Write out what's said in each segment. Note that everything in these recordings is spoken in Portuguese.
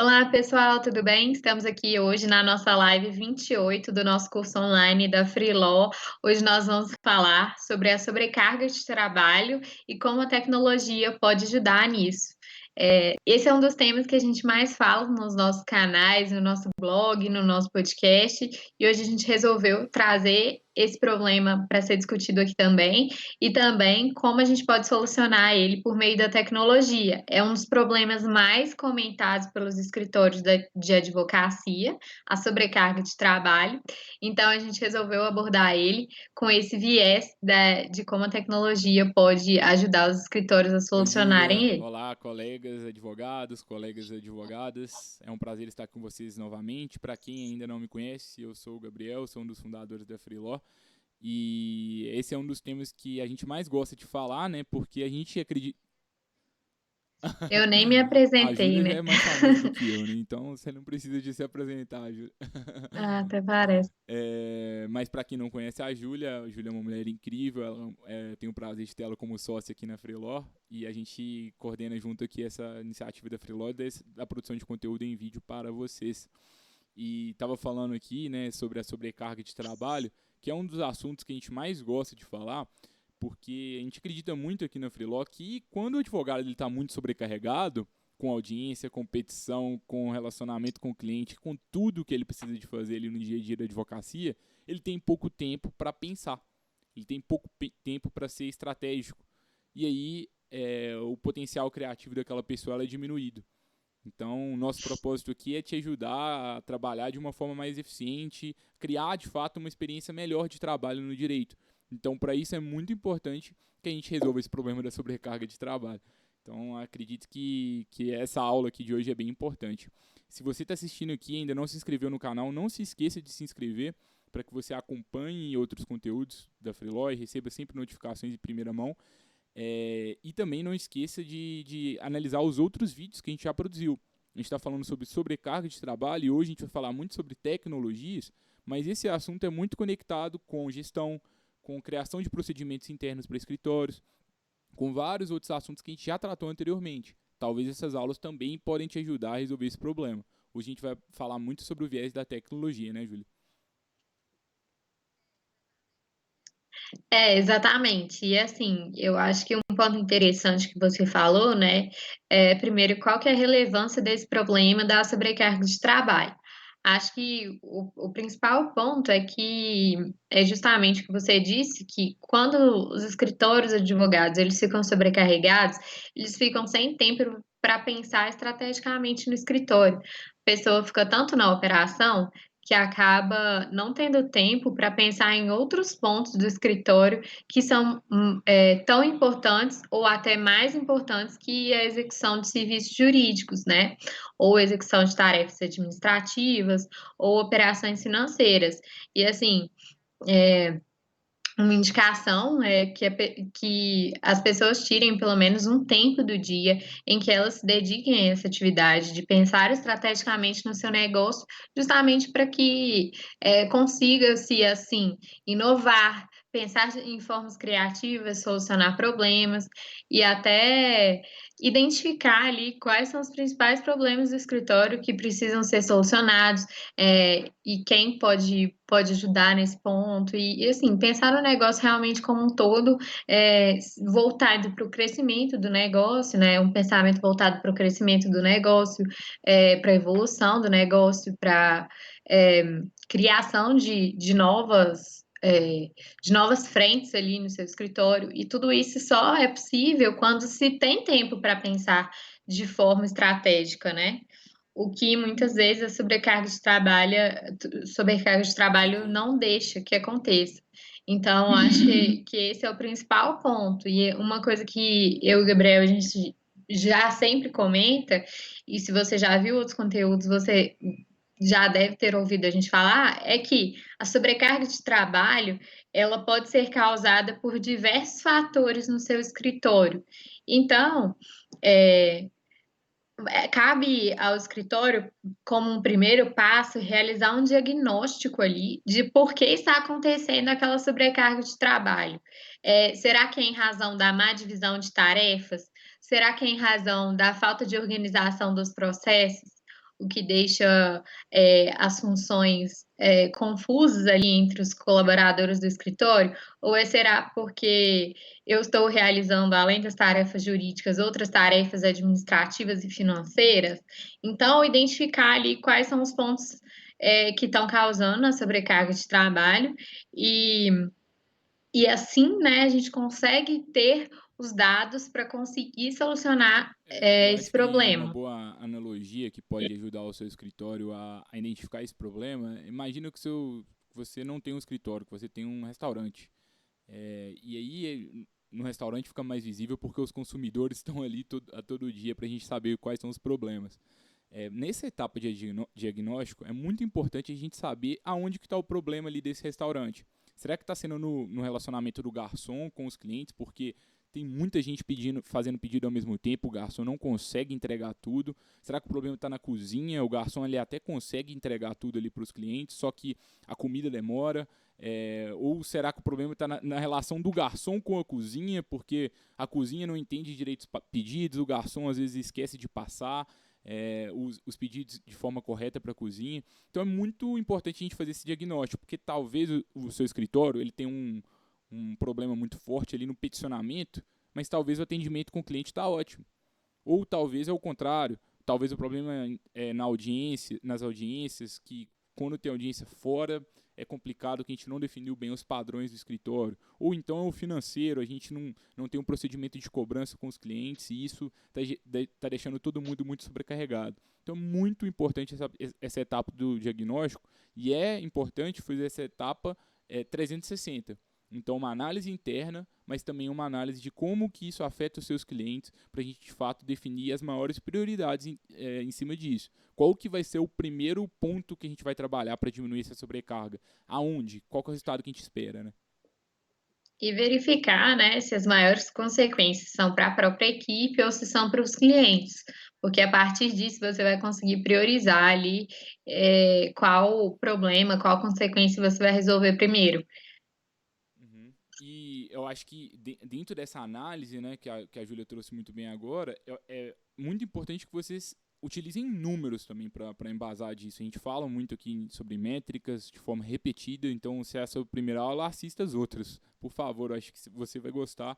Olá, pessoal, tudo bem? Estamos aqui hoje na nossa live 28 do nosso curso online da Freeló. Hoje nós vamos falar sobre a sobrecarga de trabalho e como a tecnologia pode ajudar nisso. Esse é um dos temas que a gente mais fala nos nossos canais, no nosso blog, no nosso podcast, e hoje a gente resolveu trazer esse problema para ser discutido aqui também, e também como a gente pode solucionar ele por meio da tecnologia. É um dos problemas mais comentados pelos escritórios de advocacia, a sobrecarga de trabalho. Então, a gente resolveu abordar ele com esse viés de como a tecnologia pode ajudar os escritórios a Oi, solucionarem Júlia. ele. Olá, colegas advogados, colegas advogadas. É um prazer estar com vocês novamente. Para quem ainda não me conhece, eu sou o Gabriel, sou um dos fundadores da Freeló. E esse é um dos temas que a gente mais gosta de falar, né? Porque a gente acredita. Eu nem me A apresentei, Júlia já né? é mais famosa do que eu, né? Então você não precisa de se apresentar, Júlia. Ah, até parece. Mas para quem não conhece a Júlia é uma mulher incrível, ela, tem o prazer de ter ela como sócia aqui na Freeló e a gente coordena junto aqui essa iniciativa da Freeló da produção de conteúdo em vídeo para vocês. E estava falando aqui, né, sobre a sobrecarga de trabalho, que é um dos assuntos que a gente mais gosta de falar, porque a gente acredita muito aqui na Freeló que quando o advogado está muito sobrecarregado, com audiência, com petição, com relacionamento com o cliente, com tudo que ele precisa de fazer ali no dia a dia da advocacia, ele tem pouco tempo para pensar, ele tem pouco tempo para ser estratégico. E aí o potencial criativo daquela pessoa é diminuído. Então, o nosso propósito aqui é te ajudar a trabalhar de uma forma mais eficiente, criar de fato uma experiência melhor de trabalho no direito. Então, para isso é muito importante que a gente resolva esse problema da sobrecarga de trabalho. Então, acredito que essa aula aqui de hoje é bem importante. Se você está assistindo aqui e ainda não se inscreveu no canal, não se esqueça de se inscrever para que você acompanhe outros conteúdos da Freeló e receba sempre notificações em primeira mão. E também não esqueça de analisar os outros vídeos que a gente já produziu. A gente está falando sobre sobrecarga de trabalho e hoje a gente vai falar muito sobre tecnologias, mas esse assunto é muito conectado com gestão, com criação de procedimentos internos para escritórios, com vários outros assuntos que a gente já tratou anteriormente. Talvez essas aulas também podem te ajudar a resolver esse problema. Hoje a gente vai falar muito sobre o viés da tecnologia, né, Júlia? Exatamente. E assim, eu acho que um ponto interessante que você falou, né, primeiro, qual que é a relevância desse problema da sobrecarga de trabalho? Acho que o principal ponto é que é justamente o que você disse, que quando os escritórios advogados eles ficam sobrecarregados, eles ficam sem tempo para pensar estrategicamente no escritório. A pessoa fica tanto na operação que acaba não tendo tempo para pensar em outros pontos do escritório que são tão importantes ou até mais importantes que a execução de serviços jurídicos, né? Ou execução de tarefas administrativas ou operações financeiras. E assim, é, uma indicação é que as pessoas tirem pelo menos um tempo do dia em que elas se dediquem a essa atividade, de pensar estrategicamente no seu negócio, justamente para que consiga-se, assim, inovar, pensar em formas criativas, solucionar problemas e até identificar ali quais são os principais problemas do escritório que precisam ser solucionados, e quem pode ajudar nesse ponto, e assim, pensar no negócio realmente como um todo, voltado para o crescimento do negócio, né? Um pensamento voltado para o crescimento do negócio, para a evolução do negócio, para criação de novas frentes ali no seu escritório, e tudo isso só é possível quando se tem tempo para pensar de forma estratégica, né? O que muitas vezes a sobrecarga de Com trabalho certeza. não deixa que aconteça. Então, acho que esse é o principal ponto. E uma coisa que eu e o Gabriel, a gente já sempre comenta, e se você já viu outros conteúdos, você já deve ter ouvido a gente falar, é que a sobrecarga de trabalho, ela pode ser causada por diversos fatores no seu escritório. Então, é, cabe ao escritório, como um primeiro passo, realizar um diagnóstico ali de por que está acontecendo aquela sobrecarga de trabalho. Será que é em razão da má divisão de tarefas? Será que é em razão da falta de organização dos processos? o que deixa as funções confusas ali entre os colaboradores do escritório? Ou será porque eu estou realizando, além das tarefas jurídicas, outras tarefas administrativas e financeiras? Então, identificar ali quais são os pontos que estão causando a sobrecarga de trabalho e, e assim, né, a gente consegue ter os dados para conseguir solucionar Eu esse acho que uma problema. boa analogia que pode ajudar o seu escritório a identificar esse problema, imagina que você não tem um escritório, que você tem um restaurante. E aí no restaurante fica mais visível porque os consumidores estão ali a todo dia para a gente saber quais são os problemas. Nessa etapa de diagnóstico, é muito importante a gente saber aonde que está o problema ali desse restaurante. Será que está sendo no relacionamento do garçom com os clientes? Porque tem muita gente fazendo pedido ao mesmo tempo, o garçom não consegue entregar tudo. Será que o problema está na cozinha? O garçom ele até consegue entregar tudo ali para os clientes, só que a comida demora. Ou será que o problema está na relação do garçom com a cozinha, porque a cozinha não entende direito os pedidos, o garçom às vezes esquece de passar os pedidos de forma correta para a cozinha. Então é muito importante a gente fazer esse diagnóstico, porque talvez o seu escritório ele tenha um problema muito forte ali no peticionamento, mas talvez o atendimento com o cliente está ótimo. Ou talvez é o contrário, talvez o problema é nas audiências, que quando tem audiência fora é complicado que a gente não definiu bem os padrões do escritório. Ou então é o financeiro, a gente não tem um procedimento de cobrança com os clientes e isso está deixando todo mundo muito sobrecarregado. Então é muito importante essa etapa do diagnóstico e é importante fazer essa etapa 360. Então, uma análise interna, mas também uma análise de como que isso afeta os seus clientes, para a gente, de fato, definir as maiores prioridades em cima disso. Qual que vai ser o primeiro ponto que a gente vai trabalhar para diminuir essa sobrecarga? Aonde? Qual que é o resultado que a gente espera, né? E verificar, né, se as maiores consequências são para a própria equipe ou se são para os clientes, porque a partir disso você vai conseguir priorizar ali qual o problema, qual consequência você vai resolver primeiro. Uhum. E eu acho que dentro dessa análise, né, que a Júlia trouxe muito bem agora, é muito importante que vocês utilizem números também para embasar disso. A gente fala muito aqui sobre métricas de forma repetida, então se essa é a primeira aula, assista as outras. Por favor, eu acho que você vai gostar.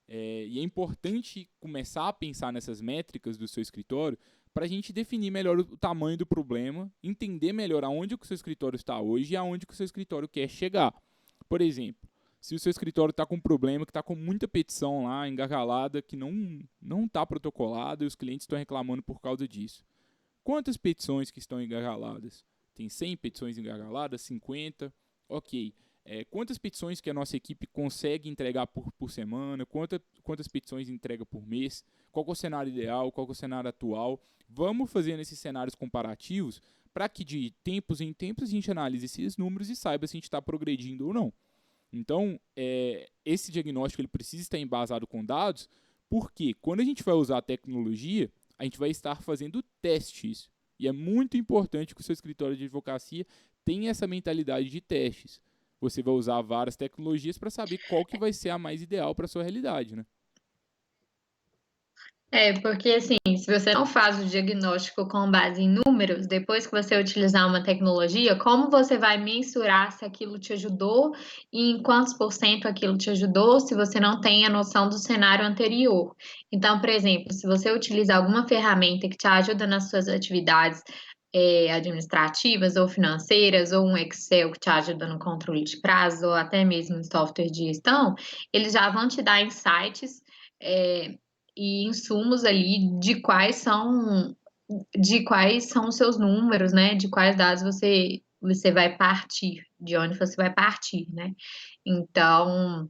E é importante começar a pensar nessas métricas do seu escritório para a gente definir melhor o tamanho do problema, entender melhor aonde que o seu escritório está hoje e aonde que o seu escritório quer chegar. Por exemplo, se o seu escritório está com um problema, que está com muita petição lá, engargalada, que não está protocolada e os clientes estão reclamando por causa disso. Quantas petições que estão engargaladas? Tem 100 petições engargaladas? 50? Ok. Quantas petições que a nossa equipe consegue entregar por semana? Quantas petições entrega por mês? Qual é o cenário ideal? Qual é o cenário atual? Vamos fazendo esses cenários comparativos para que de tempos em tempos a gente analise esses números e saiba se a gente está progredindo ou não. Então, esse diagnóstico ele precisa estar embasado com dados, porque quando a gente vai usar a tecnologia, a gente vai estar fazendo testes. E é muito importante que o seu escritório de advocacia tenha essa mentalidade de testes. Você vai usar várias tecnologias para saber qual que vai ser a mais ideal para a sua realidade, né? Porque assim, se você não faz o diagnóstico com base em números, depois que você utilizar uma tecnologia, como você vai mensurar se aquilo te ajudou e em quantos por cento aquilo te ajudou, se você não tem a noção do cenário anterior? Então, por exemplo, se você utilizar alguma ferramenta que te ajuda nas suas atividades administrativas ou financeiras, ou um Excel que te ajuda no controle de prazos, ou até mesmo um software de gestão, eles já vão te dar insights. é, e insumos ali de quais são os seus números, né? De quais dados você vai partir, de onde você vai partir, né? Então,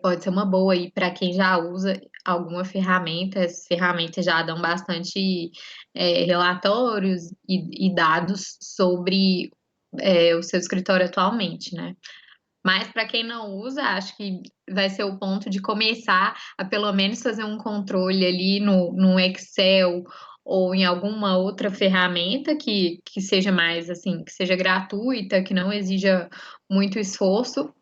pode ser uma boa aí para quem já usa alguma ferramenta. As ferramentas já dão bastante relatórios e dados sobre o seu escritório atualmente, né? Mas para quem não usa, acho que vai ser o ponto de começar a pelo menos fazer um controle ali no Excel ou em alguma outra ferramenta que seja mais assim, que seja gratuita, que não exija muito esforço,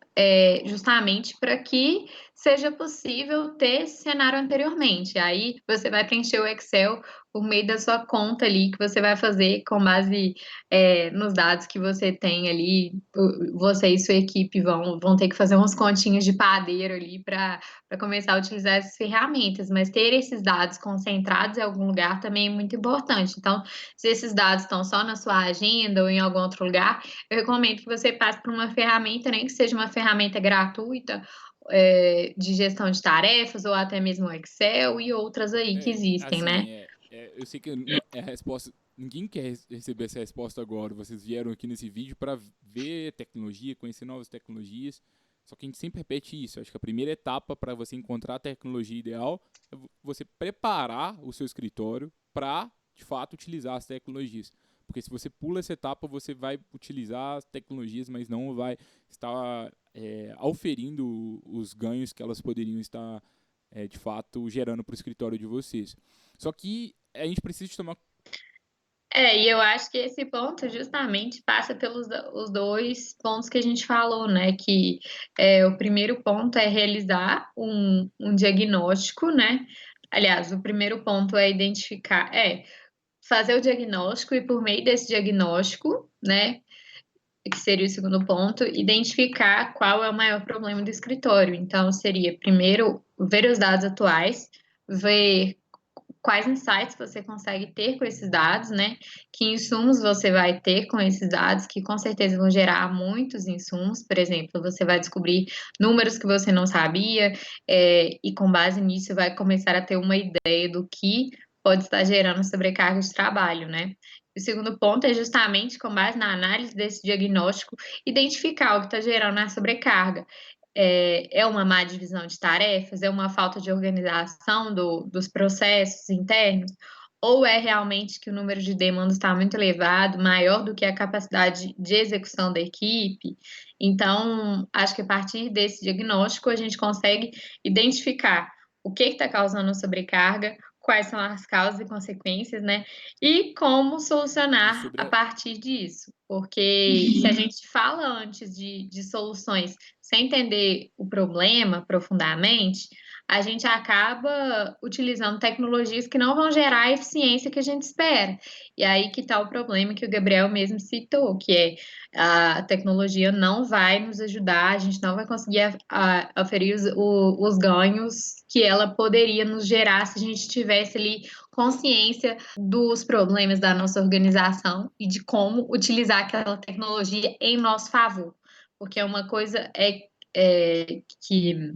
justamente para que seja possível ter esse cenário anteriormente. Aí você vai preencher o Excel por meio da sua conta ali, que você vai fazer com base nos dados que você tem ali. Você e sua equipe vão ter que fazer umas continhas de padeiro ali para começar a utilizar essas ferramentas, mas ter esses dados concentrados em algum lugar também é muito importante. Então, se esses dados estão só na sua agenda ou em algum outro lugar, eu recomendo que você passe por uma ferramenta, nem que seja uma ferramenta gratuita, de gestão de tarefas, ou até mesmo o Excel e outras aí que existem, né? Assim, eu sei que é a resposta. Ninguém quer receber essa resposta agora. Vocês vieram aqui nesse vídeo para ver tecnologia, conhecer novas tecnologias. Só que a gente sempre repete isso. Acho que a primeira etapa para você encontrar a tecnologia ideal é você preparar o seu escritório para, de fato, utilizar as tecnologias. Porque se você pula essa etapa, você vai utilizar as tecnologias, mas não vai estar auferindo os ganhos que elas poderiam estar, de fato, gerando para o escritório de vocês. Só que a gente precisa de tomar. E eu acho que esse ponto justamente passa pelos os dois pontos que a gente falou, né? Que o primeiro ponto é realizar um diagnóstico, né? Aliás, o primeiro ponto é identificar, fazer o diagnóstico e por meio desse diagnóstico, né? Que seria o segundo ponto, identificar qual é o maior problema do escritório. Então, seria primeiro ver os dados atuais, ver quais insights você consegue ter com esses dados, né? Que insumos você vai ter com esses dados, que com certeza vão gerar muitos insumos. Por exemplo, você vai descobrir números que você não sabia, e com base nisso vai começar a ter uma ideia do que pode estar gerando sobrecarga de trabalho, né? O segundo ponto é justamente, com base na análise desse diagnóstico, identificar o que está gerando a sobrecarga. É uma má divisão de tarefas? É uma falta de organização dos processos internos? Ou é realmente que o número de demandas está muito elevado, maior do que a capacidade de execução da equipe? Então, acho que a partir desse diagnóstico a gente consegue identificar o que está causando a sobrecarga, quais são as causas e consequências, né? E como E solucionar sobre a a, partir disso. Porque se a gente fala antes de soluções sem entender o problema profundamente, a gente acaba utilizando tecnologias que não vão gerar a eficiência que a gente espera. E aí que está o problema que o Gabriel mesmo citou, que é a tecnologia não vai nos ajudar, a gente não vai conseguir oferir os ganhos que ela poderia nos gerar se a gente tivesse ali consciência dos problemas da nossa organização e de como utilizar aquela tecnologia em nosso favor. Porque uma coisa que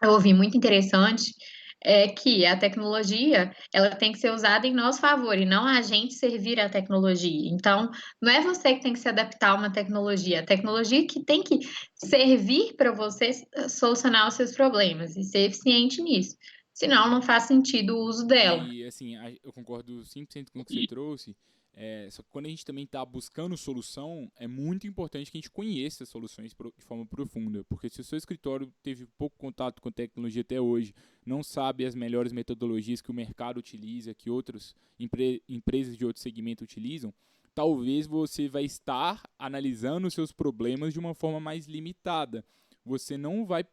eu ouvi muito interessante é que a tecnologia ela tem que ser usada em nosso favor e não a gente servir a tecnologia. Então, não é você que tem que se adaptar a uma tecnologia, a tecnologia que tem que servir para você solucionar os seus problemas e ser eficiente nisso. Senão, não faz sentido o uso dela. E assim, eu concordo 100% com o que você trouxe. Só que quando a gente também está buscando solução, é muito importante que a gente conheça as soluções de forma profunda. Porque se o seu escritório teve pouco contato com tecnologia até hoje, não sabe as melhores metodologias que o mercado utiliza, que outras empresas de outro segmento utilizam, talvez você vai estar analisando os seus problemas de uma forma mais limitada. Você não vai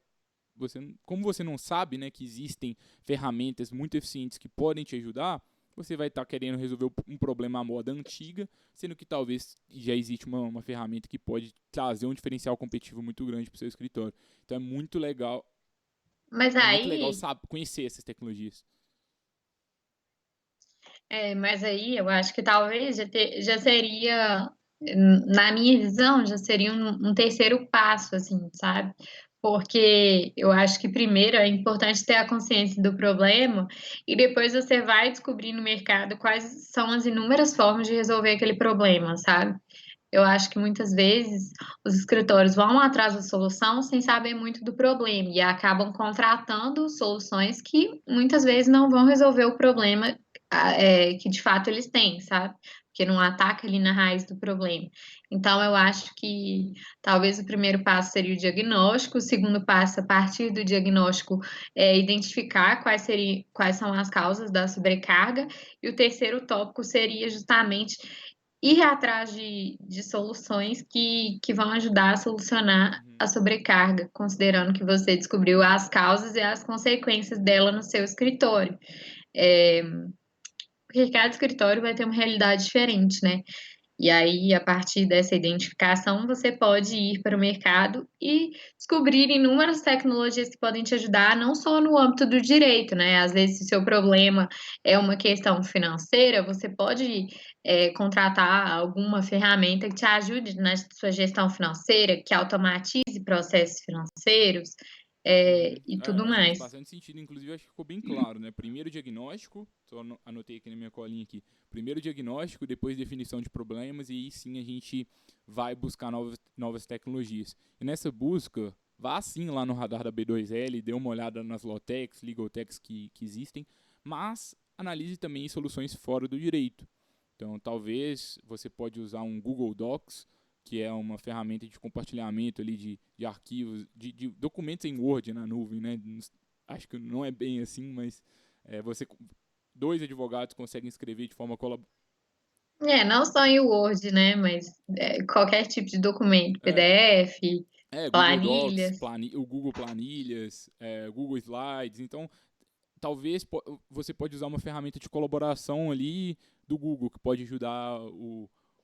como você não sabe, né, que existem ferramentas muito eficientes que podem te ajudar, você vai estar querendo resolver um problema à moda antiga, sendo que talvez já existe uma ferramenta que pode trazer um diferencial competitivo muito grande para o seu escritório. Então Mas é muito legal aí, conhecer essas tecnologias. mas aí eu acho que talvez já seria, na minha visão, já seria um terceiro passo, assim, sabe? Porque eu acho que primeiro é importante ter a consciência do problema e depois você vai descobrir no mercado quais são as inúmeras formas de resolver aquele problema, sabe? Eu acho que muitas vezes os escritórios vão atrás da solução sem saber muito do problema e acabam contratando soluções que muitas vezes não vão resolver o problema, que de fato eles têm, sabe? Porque não ataca ali na raiz do problema. Então, eu acho que talvez o primeiro passo seria o diagnóstico, o segundo passo, a partir do diagnóstico, é identificar quais são as causas da sobrecarga, e o terceiro tópico seria justamente ir atrás de soluções que vão ajudar a solucionar Uhum. a sobrecarga, considerando que você descobriu as causas e as consequências dela no seu escritório. É, porque cada escritório vai ter uma realidade diferente, né? E aí, a partir dessa identificação, você pode ir para o mercado e descobrir inúmeras tecnologias que podem te ajudar, não só no âmbito do direito, né? Às vezes, se o seu problema é uma questão financeira, você pode contratar alguma ferramenta que te ajude na sua gestão financeira, que automatize processos financeiros, e tudo Acho que faz mais. bastante sentido, inclusive acho que ficou bem claro, né? Primeiro diagnóstico, só anotei aqui na minha colinha aqui. Primeiro diagnóstico, depois definição de problemas e aí sim a gente vai buscar novas tecnologias. E nessa busca, vá sim lá no radar da B2L, dê uma olhada nas Lawtechs, Legaltechs que existem, mas analise também soluções fora do direito. Então, talvez você pode usar um Google Docs, que é uma ferramenta de compartilhamento ali de arquivos, de documentos em Word na nuvem, né? Acho que não é bem assim, mas você dois advogados conseguem escrever de forma colaborativa. Não só em Word, né? Mas qualquer tipo de documento, PDF, Google Docs, planilhas. o Google Planilhas, Google Slides. Então, talvez você pode usar uma ferramenta de colaboração ali do Google, que pode ajudar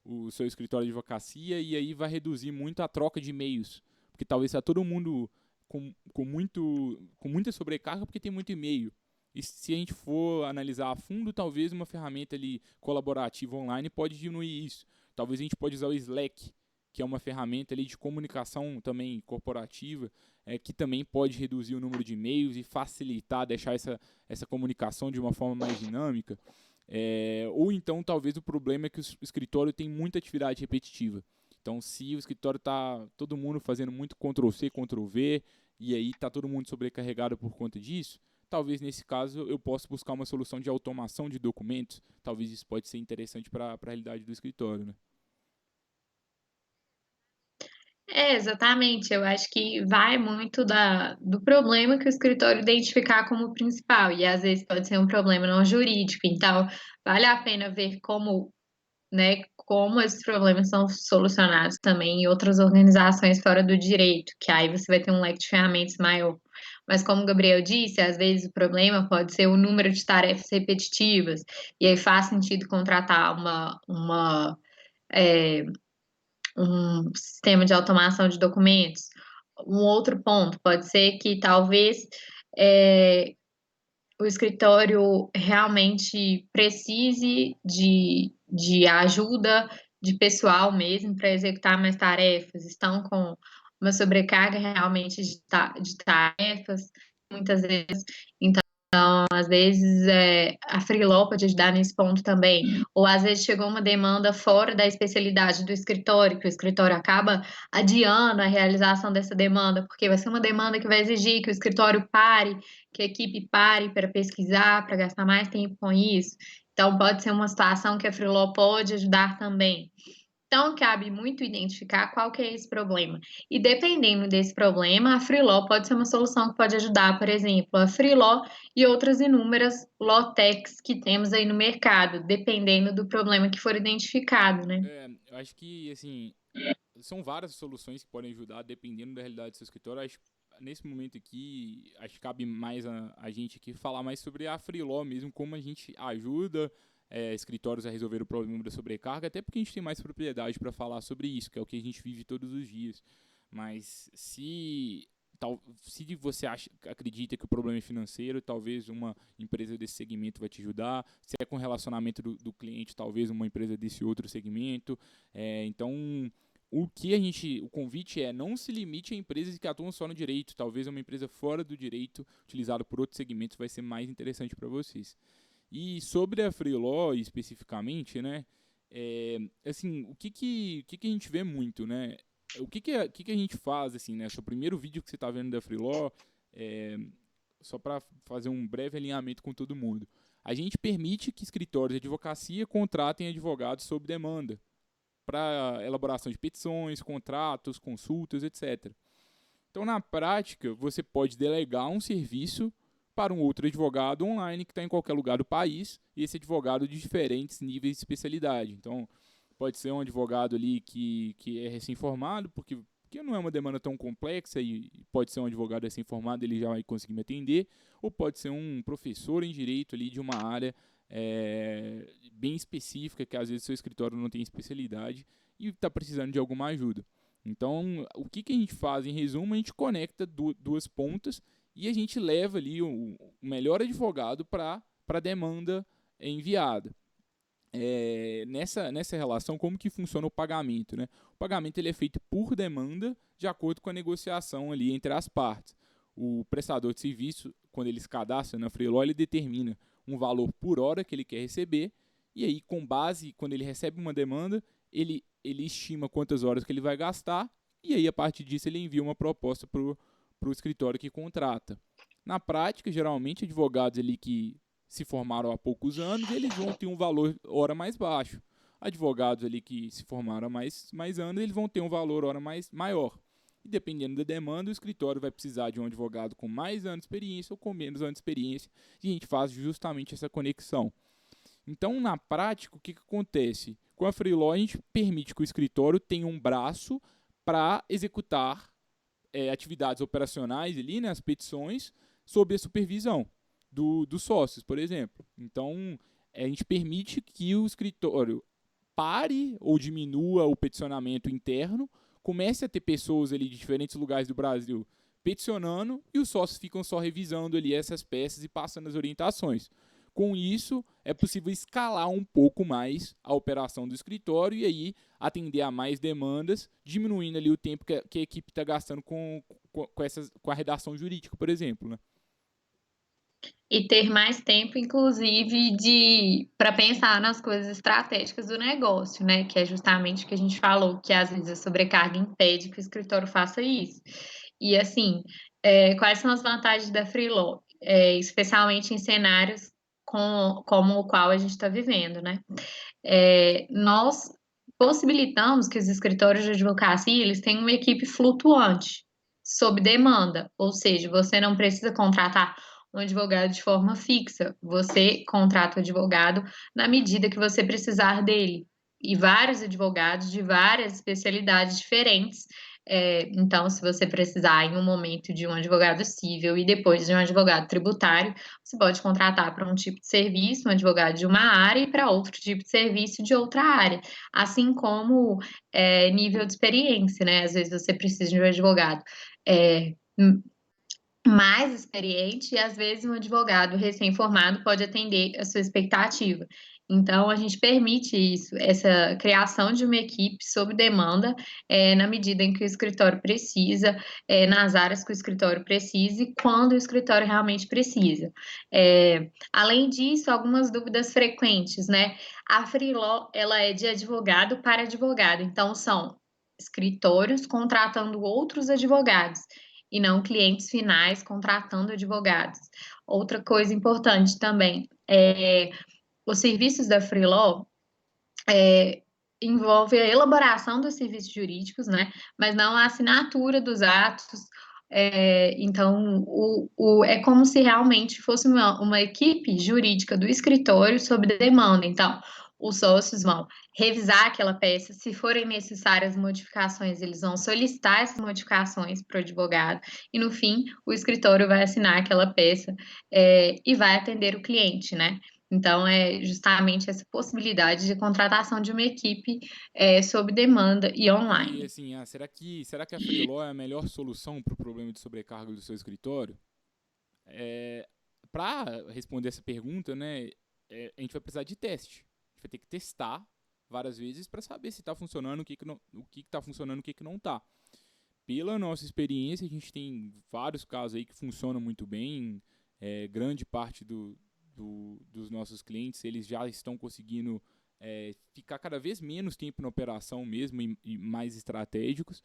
o seu escritório de advocacia e aí vai reduzir muito a troca de e-mails. Porque talvez está todo mundo com muita sobrecarga porque tem muito e-mail. E se a gente for analisar a fundo, talvez uma ferramenta ali colaborativa online pode diminuir isso. Talvez a gente pode usar o Slack, que é uma ferramenta ali de comunicação também corporativa, que também pode reduzir o número de e-mails e facilitar, deixar essa comunicação de uma forma mais dinâmica. Ou então, talvez o problema é que o escritório tem muita atividade repetitiva. Então, se o escritório está todo mundo fazendo muito Ctrl+C, Ctrl+V, e aí está todo mundo sobrecarregado por conta disso, talvez nesse caso eu possa buscar uma solução de automação de documentos. Talvez isso pode ser interessante para a realidade do escritório, né? Exatamente. Eu acho que vai muito do problema que o escritório identificar como principal, e às vezes pode ser um problema não jurídico. Então, vale a pena ver como, né, como esses problemas são solucionados também em outras organizações fora do direito, que aí você vai ter um leque de ferramentas maior. Mas como o Gabriel disse, às vezes o problema pode ser o número de tarefas repetitivas, e aí faz sentido contratar é, um sistema de automação de documentos. Um outro ponto pode ser que talvez é, o escritório realmente precise de ajuda de pessoal mesmo para executar mais tarefas, estão com uma sobrecarga realmente de tarefas, muitas vezes. Então, às vezes, a Freeló pode ajudar nesse ponto também. Ou às vezes chegou uma demanda fora da especialidade do escritório, que o escritório acaba adiando a realização dessa demanda, porque vai ser uma demanda que vai exigir que o escritório pare, que a equipe pare para pesquisar, para gastar mais tempo com isso. Então, pode ser uma situação que a Freeló pode ajudar também. Então, cabe muito identificar qual que é esse problema. E dependendo desse problema, a Freeló pode ser uma solução que pode ajudar, por exemplo, a Freeló e outras inúmeras Lawtechs que temos aí no mercado, dependendo do problema que for identificado, né? Eu acho que, assim, são várias soluções que podem ajudar, dependendo da realidade do seu escritório. Acho, nesse momento aqui, acho que cabe mais a gente aqui falar mais sobre a Freeló mesmo, como a gente ajuda escritórios a resolver o problema da sobrecarga, até porque a gente tem mais propriedade para falar sobre isso, que é o que a gente vive todos os dias. Mas se você acredita que o problema é financeiro, talvez uma empresa desse segmento vai te ajudar. Se é com relacionamento do cliente, talvez uma empresa desse outro segmento. Então, o convite é não se limite a empresas que atuam só no direito. Talvez uma empresa fora do direito, utilizada por outros segmentos, vai ser mais interessante para vocês. E sobre a Freeló especificamente, né? Assim, o que a gente vê muito, né? O que a gente faz, assim, né? O primeiro vídeo que você está vendo da Freeló, é, só para fazer um breve alinhamento com todo mundo. A gente permite que escritórios de advocacia contratem advogados sob demanda para elaboração de petições, contratos, consultas, etc. Então, na prática, você pode delegar um serviço para um outro advogado online que está em qualquer lugar do país, e esse advogado de diferentes níveis de especialidade. Então, pode ser um advogado ali que é recém-formado, porque não é uma demanda tão complexa e pode ser um advogado recém-formado, ele já vai conseguir me atender, ou pode ser um professor em direito ali de uma área bem específica, que às vezes seu escritório não tem especialidade e está precisando de alguma ajuda. Então, o que a gente faz, em resumo, a gente conecta duas pontas e a gente leva ali o melhor advogado para a demanda enviada. Nessa relação, como que funciona o pagamento, né? O pagamento ele é feito por demanda, de acordo com a negociação ali entre as partes. O prestador de serviço, quando ele se cadastra na Freeló, ele determina um valor por hora que ele quer receber, e aí, com base, quando ele recebe uma demanda, ele estima quantas horas que ele vai gastar, e aí, a partir disso, ele envia uma proposta para o escritório que contrata. Na prática, geralmente, advogados ali que se formaram há poucos anos, eles vão ter um valor hora mais baixo. Advogados ali que se formaram há mais anos, eles vão ter um valor hora maior. E dependendo da demanda, o escritório vai precisar de um advogado com mais anos de experiência ou com menos anos de experiência, e a gente faz justamente essa conexão. Então, na prática, o que acontece? Com a Freeló, a gente permite que o escritório tenha um braço para executar atividades operacionais ali, né, as petições, sob a supervisão dos sócios, por exemplo. Então, a gente permite que o escritório pare ou diminua o peticionamento interno, comece a ter pessoas ali de diferentes lugares do Brasil peticionando e os sócios ficam só revisando ali essas peças e passando as orientações. Com isso, é possível escalar um pouco mais a operação do escritório e aí atender a mais demandas, diminuindo ali o tempo que a equipe está gastando com a redação jurídica, por exemplo, né? E ter mais tempo, inclusive, para pensar nas coisas estratégicas do negócio, né? Que é justamente o que a gente falou, que às vezes a sobrecarga impede que o escritório faça isso. E assim, quais são as vantagens da Freeló? Especialmente em cenários como o qual a gente está vivendo, né? Nós possibilitamos que os escritórios de advocacia eles tenham uma equipe flutuante, sob demanda, ou seja, você não precisa contratar um advogado de forma fixa, você contrata o advogado na medida que você precisar dele, e vários advogados de várias especialidades diferentes. Então, se você precisar em um momento de um advogado civil e depois de um advogado tributário, você pode contratar para um tipo de serviço um advogado de uma área e para outro tipo de serviço de outra área, assim como nível de experiência, né? Às vezes você precisa de um advogado é, mais experiente e às vezes um advogado recém-formado pode atender a sua expectativa. Então, a gente permite isso, essa criação de uma equipe sob demanda, na medida em que o escritório precisa, nas áreas que o escritório precisa e quando o escritório realmente precisa. Além disso, algumas dúvidas frequentes, né? A Freeló, ela é de advogado para advogado, então são escritórios contratando outros advogados e não clientes finais contratando advogados. Outra coisa importante também os serviços da Freeló envolve a elaboração dos serviços jurídicos, né? Mas não a assinatura dos atos. Então, é como se realmente fosse uma equipe jurídica do escritório sob demanda. Então, os sócios vão revisar aquela peça, se forem necessárias modificações, eles vão solicitar essas modificações para o advogado, e no fim, o escritório vai assinar aquela peça e vai atender o cliente, né? Então, é justamente essa possibilidade de contratação de uma equipe sob demanda e E online. assim, será que a Freeló é a melhor solução para o problema de sobrecarga do seu escritório? Para responder essa pergunta, né, a gente vai precisar de teste. A gente vai ter que testar várias vezes para saber se está funcionando, o que está funcionando, o que não está. Pela nossa experiência, a gente tem vários casos aí que funcionam muito bem. Grande parte dos nossos clientes, eles já estão conseguindo ficar cada vez menos tempo na operação mesmo e mais estratégicos.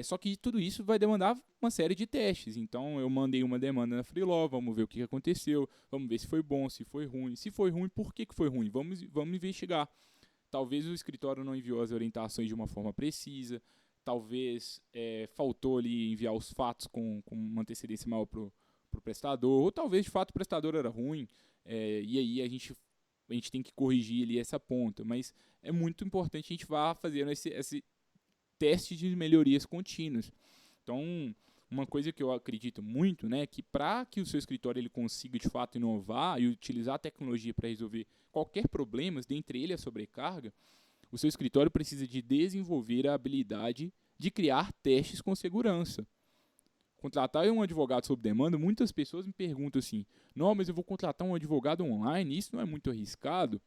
Só que tudo isso vai demandar uma série de testes. Então, eu mandei uma demanda na Freeló, vamos ver o que aconteceu, vamos ver se foi bom, se foi ruim. Se foi ruim, por que foi ruim? Vamos investigar. Talvez o escritório não enviou as orientações de uma forma precisa, talvez faltou ali enviar os fatos com uma antecedência maior para o prestador, ou talvez de fato o prestador era ruim, e aí a gente a gente tem que corrigir ali essa ponta, mas é muito importante a gente vá fazendo esse teste de melhorias contínuas. Então, uma coisa que eu acredito muito, né, é que para que o seu escritório ele consiga de fato inovar e utilizar a tecnologia para resolver qualquer problema, dentre ele a sobrecarga, o seu escritório precisa de desenvolver a habilidade de criar testes com segurança. Contratar um advogado sob demanda, muitas pessoas me perguntam assim: não, mas eu vou contratar um advogado online, isso não é muito arriscado?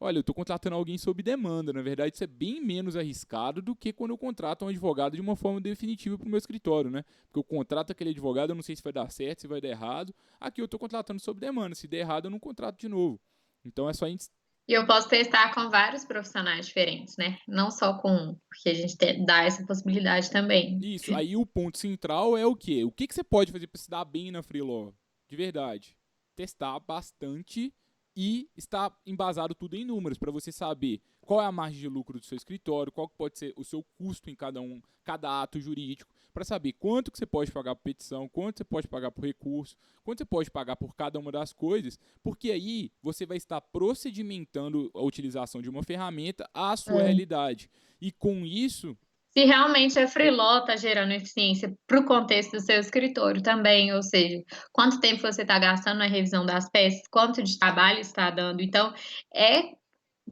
Olha, eu estou contratando alguém sob demanda. Na verdade, isso é bem menos arriscado do que quando eu contrato um advogado de uma forma definitiva para o meu escritório, né? Porque eu contrato aquele advogado, eu não sei se vai dar certo, se vai dar errado. Aqui eu estou contratando sob demanda. Se der errado, eu não contrato de novo. Então é só a gente. E eu posso testar com vários profissionais diferentes, né? Não só com um, porque a gente dá essa possibilidade também. Isso. Aí o ponto central é o quê? O que você pode fazer para se dar bem na Freeló? De verdade. Testar bastante e estar embasado tudo em números para você saber qual é a margem de lucro do seu escritório, qual pode ser o seu custo em cada ato jurídico, para saber quanto que você pode pagar por petição, quanto você pode pagar por recurso, quanto você pode pagar por cada uma das coisas, porque aí você vai estar procedimentando a utilização de uma ferramenta à sua realidade. E com isso, se realmente a Freeló está gerando eficiência para o contexto do seu escritório também, ou seja, quanto tempo você está gastando na revisão das peças, quanto de trabalho está dando. Então, é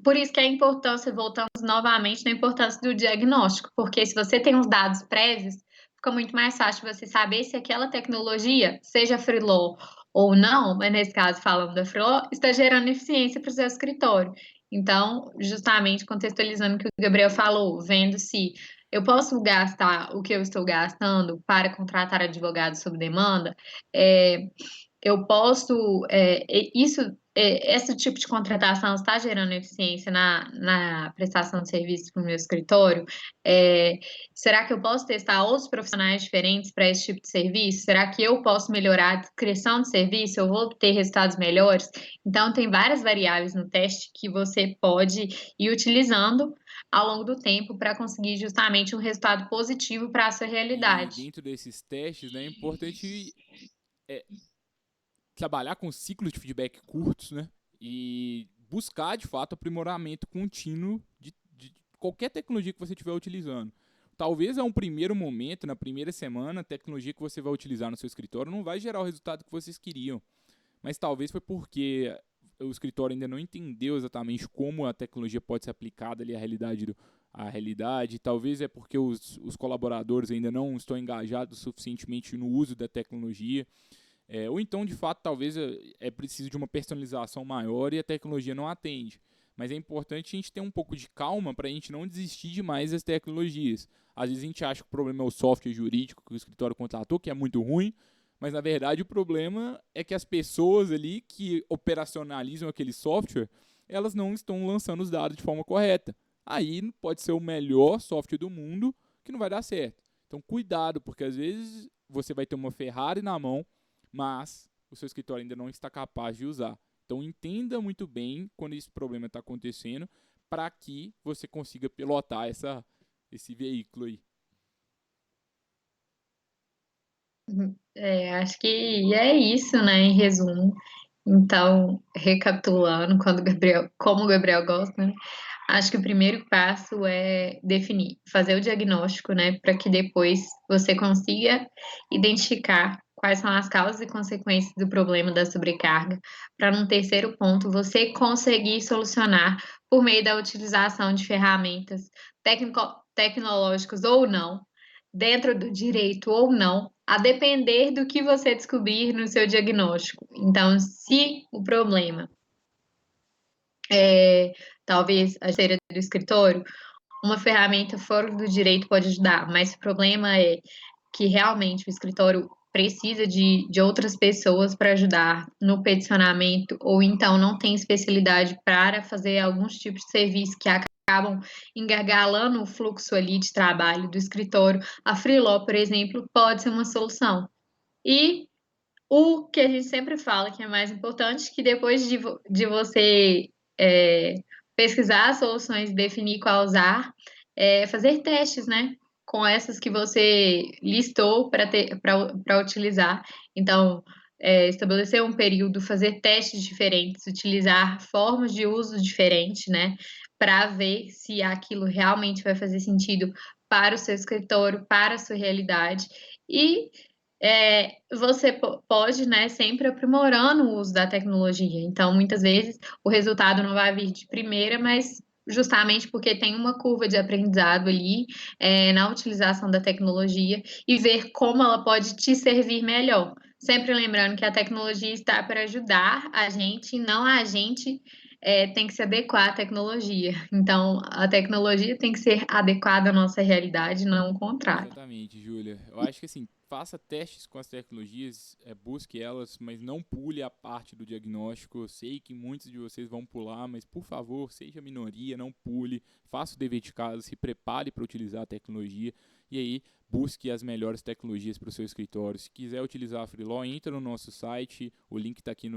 por isso que a importância, voltamos novamente na importância do diagnóstico, porque se você tem os dados prévios, fica muito mais fácil você saber se aquela tecnologia, seja Freeló ou não, mas nesse caso falando da Freeló, está gerando eficiência para o seu escritório. Então, justamente contextualizando o que o Gabriel falou, vendo se eu posso gastar o que eu estou gastando para contratar advogado sob demanda, eu posso, esse tipo de contratação está gerando eficiência na prestação de serviço para o meu escritório? É, será que eu posso testar outros profissionais diferentes para esse tipo de serviço? Será que eu posso melhorar a descrição de serviço? Eu vou ter resultados melhores? Então, tem várias variáveis no teste que você pode ir utilizando ao longo do tempo para conseguir justamente um resultado positivo para a sua e realidade. dentro desses testes, né, é importante é, trabalhar com ciclos de feedback curtos, né? E buscar, de fato, aprimoramento contínuo de qualquer tecnologia que você estiver utilizando. Talvez a um primeiro momento, na primeira semana, a tecnologia que você vai utilizar no seu escritório não vai gerar o resultado que vocês queriam. Mas talvez foi porque o escritório ainda não entendeu exatamente como a tecnologia pode ser aplicada ali à realidade. Talvez é porque os colaboradores ainda não estão engajados suficientemente no uso da tecnologia. Ou então, de fato, talvez é preciso de uma personalização maior e a tecnologia não atende. Mas é importante a gente ter um pouco de calma para a gente não desistir demais das tecnologias. Às vezes a gente acha que o problema é o software jurídico que o escritório contratou, que é muito ruim, mas na verdade o problema é que as pessoas ali que operacionalizam aquele software, elas não estão lançando os dados de forma correta. Aí pode ser o melhor software do mundo que não vai dar certo. Então cuidado, porque às vezes você vai ter uma Ferrari na mão, mas o seu escritório ainda não está capaz de usar. Então entenda muito bem quando esse problema está acontecendo para que você consiga pilotar esse veículo aí. Acho que é isso, né, em resumo. Então, recapitulando, como o Gabriel gosta, né? Acho que o primeiro passo é definir, fazer o diagnóstico, né, para que depois você consiga identificar quais são as causas e consequências do problema da sobrecarga, para num terceiro ponto você conseguir solucionar por meio da utilização de ferramentas tecnológicas ou não, dentro do direito ou não, a depender do que você descobrir no seu diagnóstico. Então, se o problema é talvez a esteira do escritório, uma ferramenta fora do direito pode ajudar, mas o problema é que realmente o escritório precisa de outras pessoas para ajudar no peticionamento, ou então não tem especialidade para fazer alguns tipos de serviço que acabam engargalando o fluxo ali de trabalho do escritório. A Freeló, por exemplo, pode ser uma solução. E o que a gente sempre fala que é mais importante, que depois de você é, pesquisar as soluções e definir qual usar, fazer testes, né? Com essas que você listou para utilizar. Então, estabelecer um período, fazer testes diferentes, utilizar formas de uso diferentes, né, para ver se aquilo realmente vai fazer sentido para o seu escritório, para a sua realidade. E você pode, né, sempre aprimorando o uso da tecnologia. Então, muitas vezes, o resultado não vai vir de primeira, mas justamente porque tem uma curva de aprendizado ali, na utilização da tecnologia e ver como ela pode te servir melhor. Sempre lembrando que a tecnologia está para ajudar a gente, não a gente tem que se adequar à tecnologia. Então, a tecnologia tem que ser adequada à nossa realidade, não o contrário. Exatamente, Júlia. Eu acho que assim, faça testes com as tecnologias, busque elas, mas não pule a parte do diagnóstico. Eu sei que muitos de vocês vão pular, mas por favor, seja minoria, não pule, faça o dever de casa, se prepare para utilizar a tecnologia e aí busque as melhores tecnologias para o seu escritório. Se quiser utilizar a Freeló, entra no nosso site, o link está aqui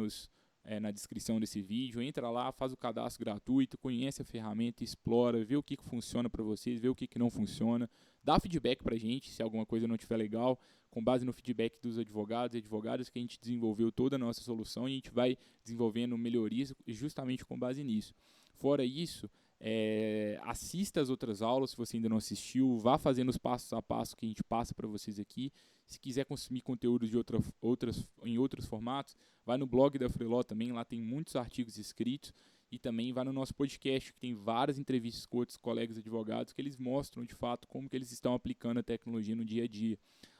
na descrição desse vídeo, entra lá, faz o cadastro gratuito, conhece a ferramenta, explora, vê o que funciona para vocês, vê o que não funciona, dá feedback para a gente se alguma coisa não estiver legal, com base no feedback dos advogados e advogadas que a gente desenvolveu toda a nossa solução e a gente vai desenvolvendo melhorias justamente com base nisso. Fora isso, assista as outras aulas se você ainda não assistiu, vá fazendo os passos a passo que a gente passa para vocês aqui. Se quiser consumir conteúdo de em outros formatos, vai no blog da Freeló também, lá tem muitos artigos escritos, e também vai no nosso podcast, que tem várias entrevistas com outros colegas advogados que eles mostram de fato como que eles estão aplicando a tecnologia no dia a dia.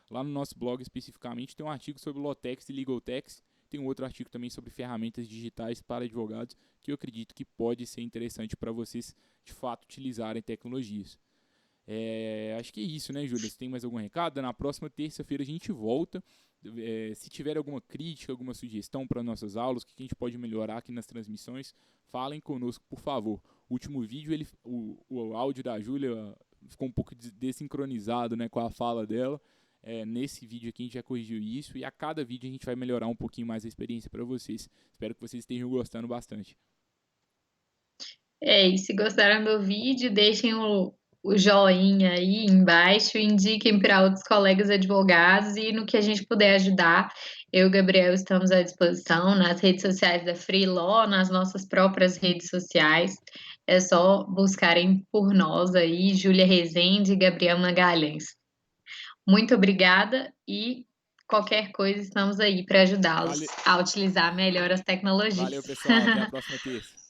Lá no nosso blog especificamente tem um artigo sobre Lotex e LegalTex, tem um outro artigo também sobre ferramentas digitais para advogados, que eu acredito que pode ser interessante para vocês de fato utilizarem tecnologias. Acho que é isso, né, Júlia? Você tem mais algum recado? Na próxima terça-feira a gente volta. Se tiver alguma crítica, alguma sugestão para nossas aulas, o que a gente pode melhorar aqui nas transmissões, falem conosco, por favor. O último vídeo, o áudio da Júlia ficou um pouco desincronizado, né, com a fala dela. Nesse vídeo aqui a gente já corrigiu isso e a cada vídeo a gente vai melhorar um pouquinho mais a experiência para vocês. Espero que vocês estejam gostando bastante. E se gostaram do vídeo, deixem o joinha aí embaixo, indiquem para outros colegas advogados e no que a gente puder ajudar, eu e o Gabriel estamos à disposição nas redes sociais da Freeló, nas nossas próprias redes sociais. É só buscarem por nós aí, Júlia Rezende e Gabriel Magalhães. Muito obrigada e qualquer coisa estamos aí para ajudá-los Valeu, a utilizar melhor as tecnologias. valeu, pessoal. Até a próxima terça.